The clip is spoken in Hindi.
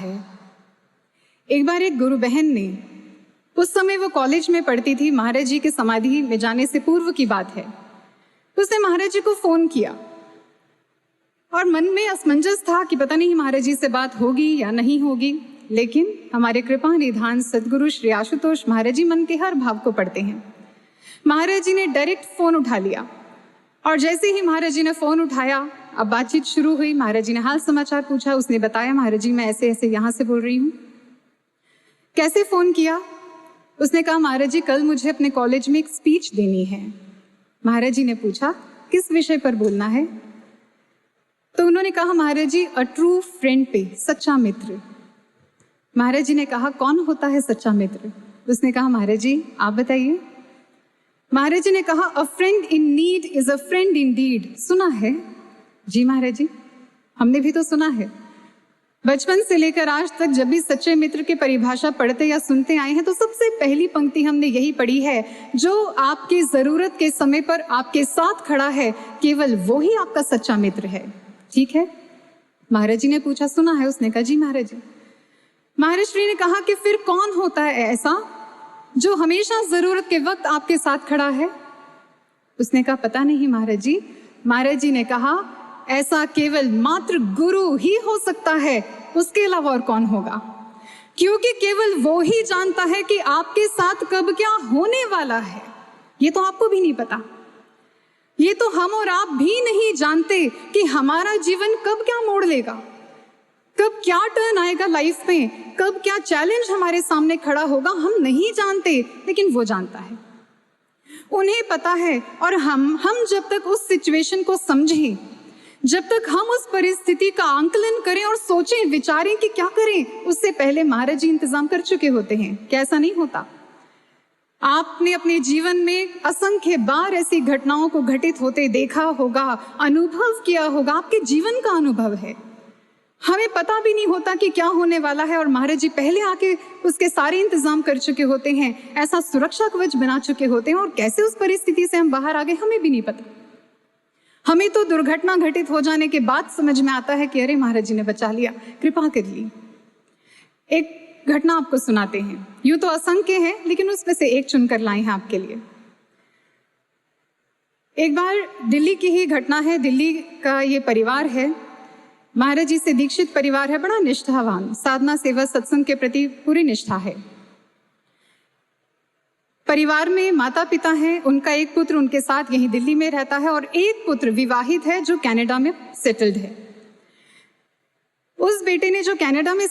है। एक बार एक गुरु बहन ने, उस समय वो कॉलेज में पढ़ती थी, महाराज जी के समाधि में जाने से पूर्व की बात है, उसने महाराज जी को फोन किया और मन में असमंजस था कि पता नहीं महाराज जी से बात होगी या नहीं होगी। लेकिन हमारे कृपा निधान सदगुरु श्री आशुतोष महाराज जी मन के हर भाव को पढ़ते हैं। महाराज जी ने डायरेक्ट फोन उठा लिया और जैसे ही महाराज जी ने फोन उठाया, अब बातचीत शुरू हुई। महाराज जी ने हाल समाचार पूछा, उसने बताया महाराज जी मैं ऐसे ऐसे यहाँ से बोल रही हूँ। कैसे फोन किया? उसने कहा महाराज जी कल मुझे अपने कॉलेज में एक स्पीच देनी है। महाराज जी ने पूछा किस विषय पर बोलना है? तो उन्होंने कहा महाराज जी अ ट्रू फ्रेंड पे, सच्चा मित्र। महाराज जी ने कहा कौन होता है सच्चा मित्र? उसने कहा महाराज जी आप बताइए। महाराज जी ने कहा a friend in need is a friend in deed. सुना है? जी महाराज जी हमने भी तो सुना है। बचपन से लेकर आज तक जब भी सच्चे मित्र की परिभाषा पढ़ते या सुनते आए हैं तो सबसे पहली पंक्ति हमने यही पढ़ी है, जो आपकी जरूरत के समय पर आपके साथ खड़ा है, केवल वो ही आपका सच्चा मित्र है। ठीक है? महाराज जी ने पूछा सुना है? उसने कहा जी महाराज जी। महाराज श्री ने कहा कि फिर कौन होता है ऐसा जो हमेशा जरूरत के वक्त आपके साथ खड़ा है? उसने कहा पता नहीं महाराज जी। महाराज जी ने कहा ऐसा केवल मात्र गुरु ही हो सकता है, उसके अलावा और कौन होगा? क्योंकि केवल वो ही जानता है कि आपके साथ कब क्या होने वाला है। ये तो आपको भी नहीं पता, ये तो हम और आप भी नहीं जानते कि हमारा जीवन कब क्या मोड़ लेगा, कब क्या टर्न आएगा लाइफ में, कब क्या चैलेंज हमारे सामने खड़ा होगा। हम नहीं जानते, लेकिन वो जानता है, उन्हें पता है। और हम जब तक उस सिचुएशन को समझें, जब तक हम उस परिस्थिति का आंकलन करें और सोचें विचारें कि क्या करें, उससे पहले महाराज जी इंतजाम कर चुके होते हैं। क्या ऐसा नहीं होता? आपने अपने जीवन में असंख्य बार ऐसी घटनाओं को घटित होते देखा होगा, अनुभव किया होगा, आपके जीवन का अनुभव है। हमें पता भी नहीं होता कि क्या होने वाला है और महाराज जी पहले आके उसके सारे इंतजाम कर चुके होते हैं, ऐसा सुरक्षा कवच बना चुके होते हैं। और कैसे उस परिस्थिति से हम बाहर आ गए हमें भी नहीं पता। हमें तो दुर्घटना घटित हो जाने के बाद समझ में आता है कि अरे महाराज जी ने बचा लिया, कृपा कर ली। एक घटना आपको सुनाते हैं, यूं तो असंख्य है लेकिन उसमें से एक चुनकर लाए हैं आपके लिए। एक बार दिल्ली की ही घटना है। दिल्ली का ये परिवार है, महाराज जी से दीक्षित परिवार है, बड़ा निष्ठावान, साधना सेवा सत्संग के प्रति पूरी निष्ठा है। परिवार में माता पिता हैं, उनका एक पुत्र उनके साथ यहीं दिल्ली में रहता है और एक पुत्र विवाहित है जो कनाडा में सेटल्ड है। उस बेटे ने जो कनाडा में